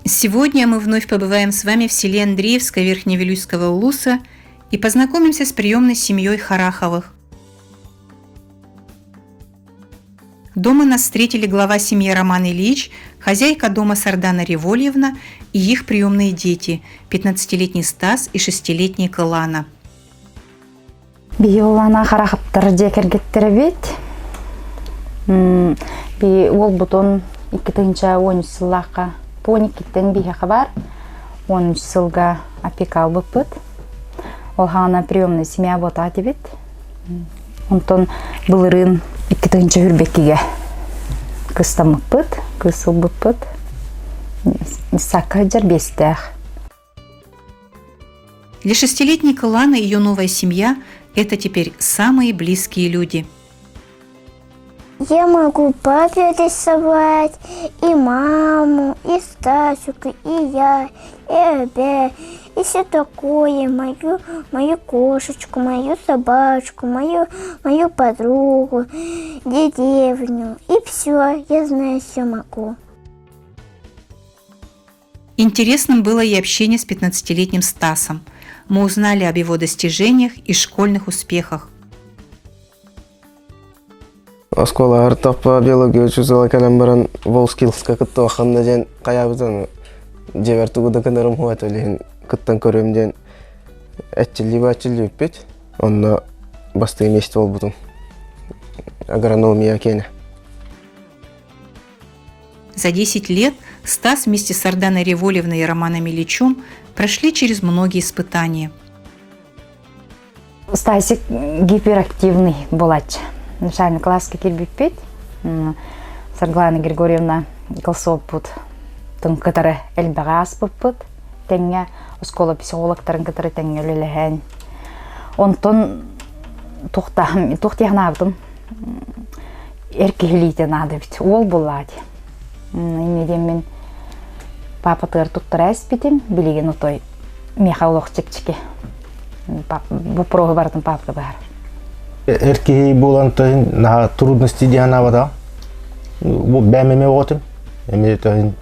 Сегодня мы вновь побываем с вами в селе Андреевское Верхневилюйского улуса и познакомимся с приемной семьей Хараховых. Дома нас встретили глава семьи Роман Ильич, хозяйка дома Сардана Револьевна и их приемные дети – 15-летний Стас и 6-летняя Кылана. Биолана Хараховтар декергеттер бит. Би ол бутон 2-10 сыллаққа тоникеттен бихе хабар. 10 сылға опекал бұппыт. Ол хана приемная семья бота дебит. Онтон былырын 2 хүрбеккеге кыстамыппыт, кысылбыппыт. Сакка жарбестях. Для 6-летней Кыланы и ее новая семья – это теперь самые близкие люди. Я могу папе рисовать, и маму, и Стасика, и я, и Абе, и все такое, мою кошечку, мою собачку, мою подругу, деревню, и все, я знаю, все могу. Интересным было и общение с 15-летним Стасом. Мы узнали об его достижениях и школьных успехах. Оскола артапа биология учузала каламбаран волскилска кытта ханна ден каябызан жевертугуда канарым хуаталин кыттан көрөм ден этчили бит онна басты месте болбутун агрономия кене. За 10 лет Стас вместе с Сарданой Револьевной и Романом Ильичем прошли через многие испытания. Стасик гиперактивный булач. Начальный класс кирбиппет. Сарглана Григорьевна Колсопут, который эльбагас пуппут, тенге школа психологтарын который тенге лелehen. Он тон тухтяхнавдым. Эркелите надо ведь ол булать. Имедем мен папа тыр туттарас битим, билеген отой мехаулох чекчики. Бу прога бардым папка бар. Эрки болантайын на трудности дианавада. Бу бәмеме отым. Эметайын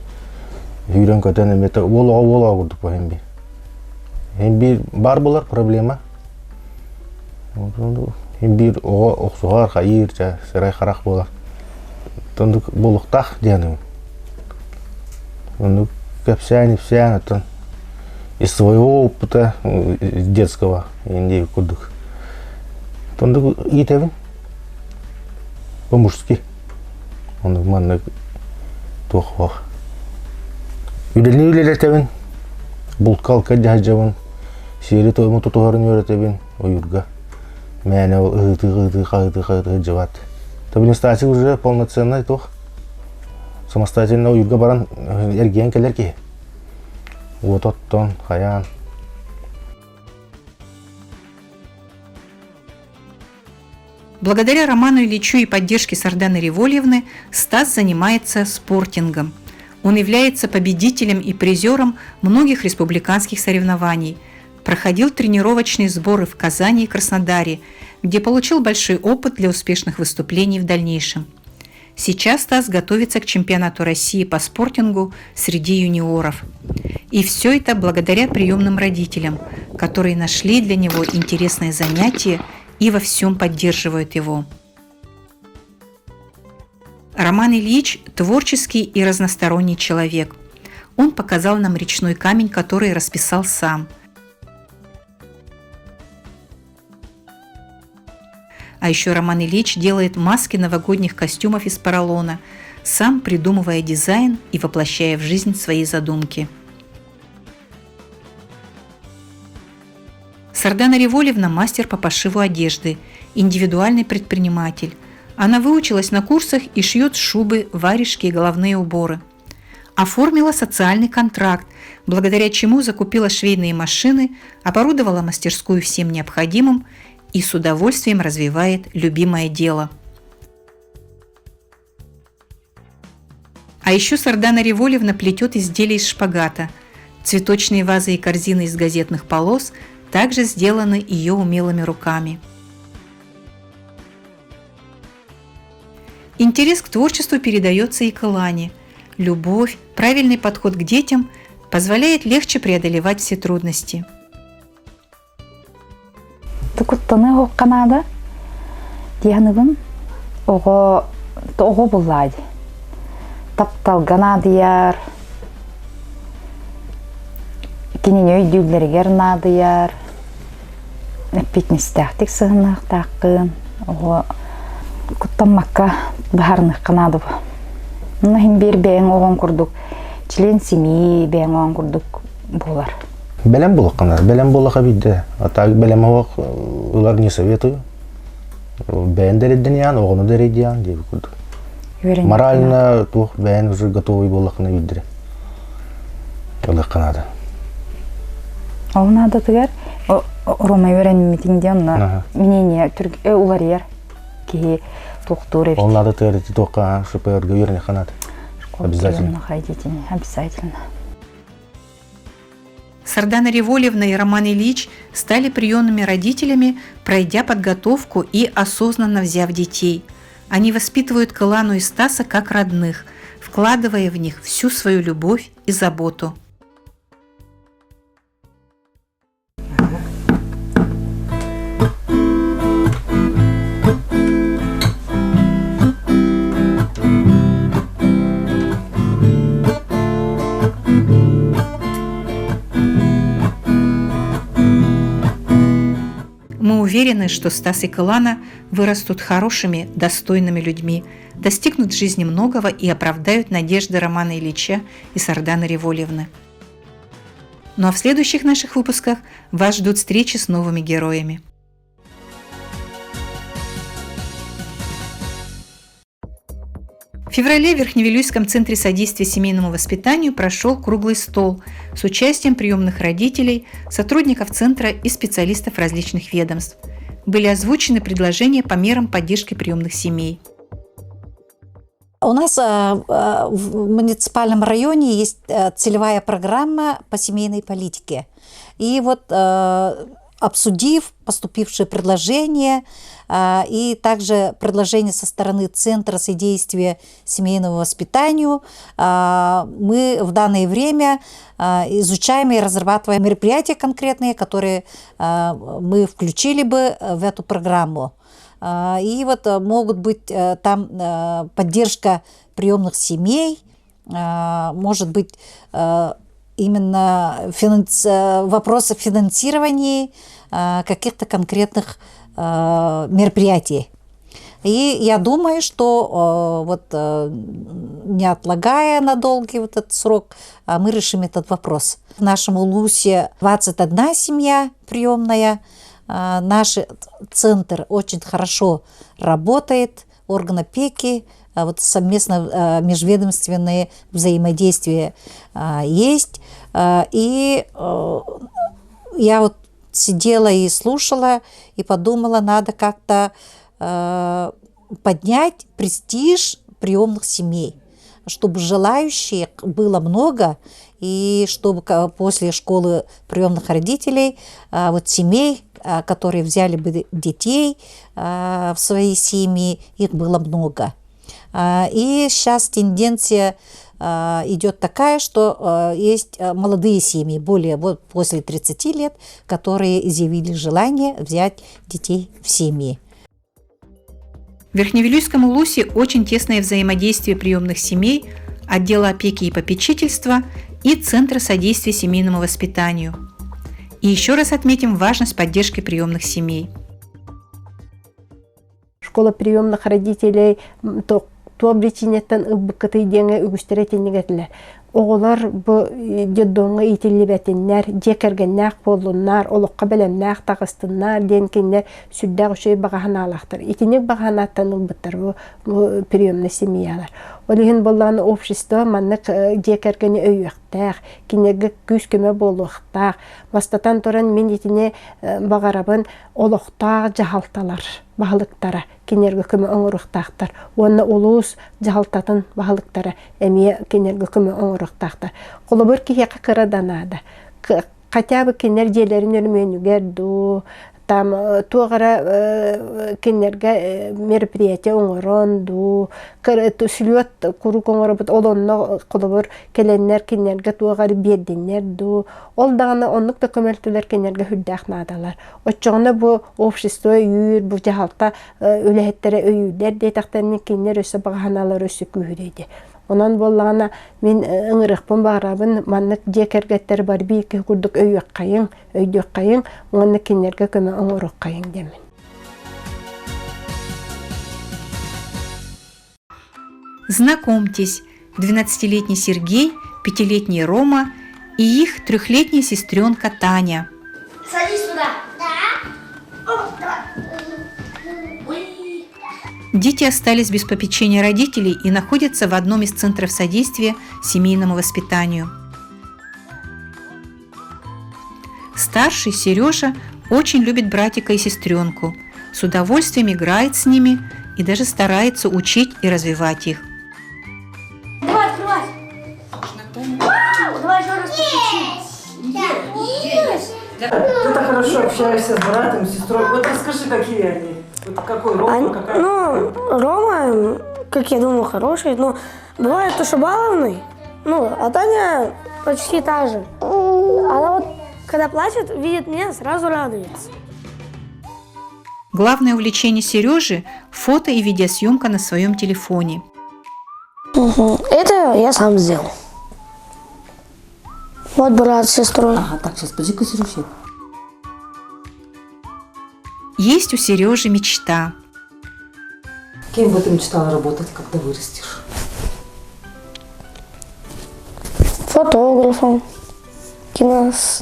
үйрен көтен эмете олога курдук по эмби. Эмби бар болар проблема. Эмби оксугар хайыр жа сырай харак болар. Тондук болуктах дианым. Тондук кепсяни тон из своего опыта детского инди курдук. Тондук итевин по-мужски. Он манны тохвах. Үйдελни үйлелетевин. Булткалка жажабын. Сери тойму тутугарын өретевин. Оюрга. Мәне ол ыты жабат. Табин Стасик уже полноценный тох. Самостоятельно уюрга баран эрген келер ки. Вот оттон хаян. Благодаря Роману Ильичу и поддержке Сарданы Револьевны Стас занимается спортингом. Он является победителем и призером многих республиканских соревнований. Проходил тренировочные сборы в Казани и Краснодаре, где получил большой опыт для успешных выступлений в дальнейшем. Сейчас Стас готовится к чемпионату России по спортингу среди юниоров. И все это благодаря приемным родителям, которые нашли для него интересное занятие и во всем поддерживают его. Роман Ильич – творческий и разносторонний человек. Он показал нам речной камень, который расписал сам. А еще Роман Ильич делает маски новогодних костюмов из поролона, сам придумывая дизайн и воплощая в жизнь свои задумки. Сардана Револьевна – мастер по пошиву одежды, индивидуальный предприниматель. Она выучилась на курсах и шьет шубы, варежки и головные уборы. Оформила социальный контракт, благодаря чему закупила швейные машины, оборудовала мастерскую всем необходимым и с удовольствием развивает любимое дело. А еще Сардана Револьевна плетет изделия из шпагата. Цветочные вазы и корзины из газетных полос также сделаны ее умелыми руками. Интерес к творчеству передается и Кылане. любовь, правильный подход к детям позволяет легче преодолевать все трудности. Тукуттаны хоққанада дияныбын ого буллайды. Тапталгана дияр, кинен өйдүүлерігер надыяр, әппетнестәқтік сығынақтақын, ого куттаммаққа бағарынық қанады бұл. Мұнахын бір бәйін оған күрдік, член семей бәйін оған күрдік болар. Бәлем болық қана, бәлем болық әбейді. Атағы бәлем оғақ, олар не советую. Бәйін дәрейден ян, оғыны дәрейді ян, дейбі күрдік. Морально тух бәйін уже готовый болық қана бейдірі. Олық қанады. Ол нады тұғар, Рома өйрәнмейтінде онна менене олар ер, кей тоқтуыр әбейді. Ол нады тұғар, тоққа шыпырға өйрәне қанады. Обязательно. Обязательно. Сардана Револьевна и Роман Ильич стали приемными родителями, пройдя подготовку и осознанно взяв детей. Они воспитывают Кылану и Стаса как родных, вкладывая в них всю свою любовь и заботу. Мы уверены, что Стас и Кылана вырастут хорошими, достойными людьми, достигнут в жизни многого и оправдают надежды Романа Ильича и Сарданы Револьевны. Ну а в следующих наших выпусках вас ждут встречи с новыми героями. В феврале в Верхневилюйском центре содействия семейному воспитанию прошел круглый стол с участием приемных родителей, сотрудников центра и специалистов различных ведомств. Были озвучены предложения по мерам поддержки приемных семей. У нас в муниципальном районе есть целевая программа по семейной политике. И вот обсудив поступившие предложения и также предложения со стороны Центра содействия семейному воспитанию, мы в данное время изучаем и разрабатываем мероприятия конкретные, которые мы включили бы в эту программу. И вот могут быть там поддержка приемных семей, может быть именно вопросы финансирования каких-то конкретных мероприятий. И я думаю, что вот не отлагая на долгий вот этот срок, мы решим этот вопрос. В нашем Улусе 21 семья приемная. Наш центр очень хорошо работает, орган опеки, вот совместно межведомственные взаимодействия есть. И я вот сидела и слушала, и подумала, надо как-то поднять престиж приемных семей, чтобы желающих было много, и чтобы после школы приемных родителей, вот семей, которые взяли бы детей в свои семьи, их было много. И сейчас тенденция идет такая, что есть молодые семьи, более вот после 30 лет, которые изъявили желание взять детей в семьи. В Верхневилюйском Улусе очень тесное взаимодействие приемных семей, отдела опеки и попечительства и Центра содействия семейному воспитанию. И еще раз отметим важность поддержки приемных семей. Школа приемных родителей то причинеттен ыббыккыты деңе үгүстөрө тенегетилер. Оголар бу жоддоңго итилибетиннер, жекергеннак болуннар, олокка белемнак тагыстыннар, денкиннер сүддак үшөй баганалактыр. Итинек баганаттан ылбыттар бу приемный семьялар. Олихин болланы общество маннык жекергени өйөктак, кинеге күз көмө болуктак, бастатан туран мен итине багарабын олоктак жахалталар, багылыктара, кинерге көмө оңуруктактар. Онна улус жахалтатын багылыктара, эми кинерге көмө оңуруктактар. Колобор кихека кыраданада. Хотя бы кинер жерлерин өлмөнүгер ду, Там тугара кинерге мероприятие оңорон ду сүлөт куру коңоробут олонно колобор келеннер кинерге тугар бердиннер ду ол даганы оннук да көмөлтүлөр кинерге хүддах надалар. Оччоңна бу общество үйүр бу жаhalta үлехеттере өйүлер дейтактарны кинер өсө баганалар өсө күрөйдү. Онан боллағана мен ыңырықпын бағырабын маннық жекергеттер бар бейкі күрдік өйек қайың, оңаны кенерге көмі оңырық қайың демін. Знакомьтесь, 12-летний Сергей, 5-летний Рома и их 3-летняя сестренка Таня. Садись сюда. Дети остались без попечения родителей и находятся в одном из центров содействия семейному воспитанию. Старший Сережа очень любит братика и сестренку, с удовольствием играет с ними и даже старается учить и развивать их. Давай, открывай. Давай еще раз Ты так хорошо общаешься с братом, с сестрой. Вот расскажи, какие они. Вот какой Рома, какая? Ну, Рома, как я думаю, хороший, но бывает тоже баловный. Ну, а Таня почти та же. Она вот, когда плачет, видит меня, сразу радуется. Главное увлечение Сережи – фото и видеосъемка на своем телефоне. Это я сам сделал. Вот брат с сестрой. Ага, так, сейчас, подожди-ка, Сережа. Есть у Сережи мечта. Кем бы ты мечтала работать, когда вырастешь? Фотографом.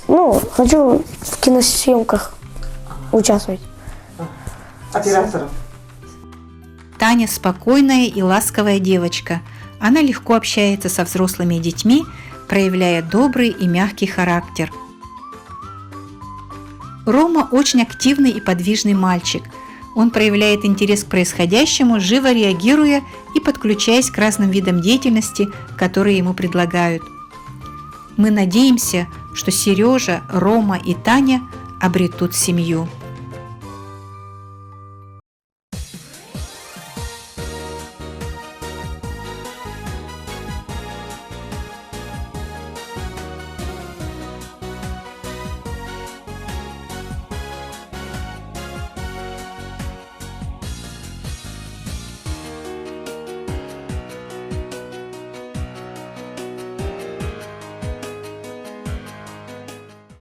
Ну, хочу в киносъемках участвовать. Оператором. Таня спокойная и ласковая девочка. Она легко общается со взрослыми и детьми, проявляя добрый и мягкий характер. Рома очень активный и подвижный мальчик. Он проявляет интерес к происходящему, живо реагируя и подключаясь к разным видам деятельности, которые ему предлагают. Мы надеемся, что Сережа, Рома и Таня обретут семью.